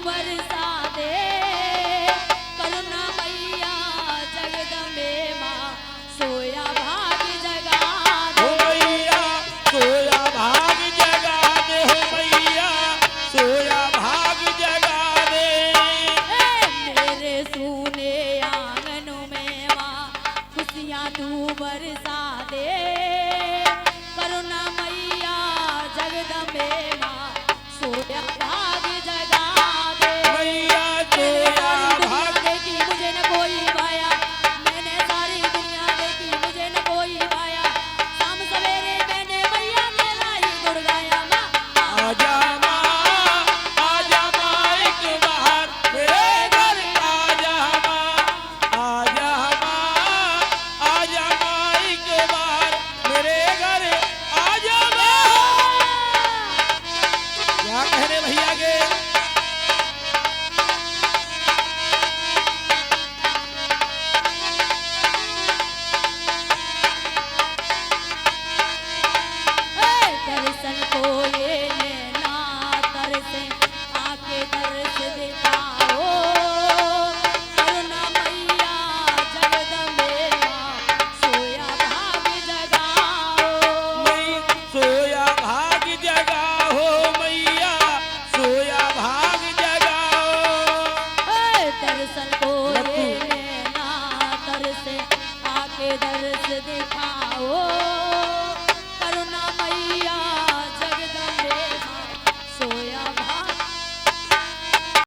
बरसा दे, करुणा मैया जगदम्बे माँ सोया भाग जगा दे। हो मैया सोया भाग जगा दे, हो मैया सोया भाग जगा दे। मेरे सूने आंगन में माँ खुशियाँ तू बरसा दे, करुणा मैया जगदम्बे माँ सोया भाग जगा दे। मैया मैंने सोया सारी दुनिया भाग देखी मुझे न कोई पाया, मैंने सारी दुनिया देखी मुझे न कोई पाया, शाम सवेरे मैंने मैया मेरा ही गुण गाया। माँ आजा माँ, आजा माँ एक बार मेरे घर आजा माँ, आजा माँ, आजा माँ एक बार मेरे घर आजा माँ। क्या कहने भैया के दर्शन को ये नैना तरसे, आके दर्श दिखाओ, करुणा मैया जगदम्बे माँ सोया भाग जगाओ। मैं सोया भाग जगा, हो मैया सोया भाग जगाओ। दर्शन को ये नैना तरसे, आके दर्श दिखाओ, करुणा मैया जगदम्बे माँ सोया भाग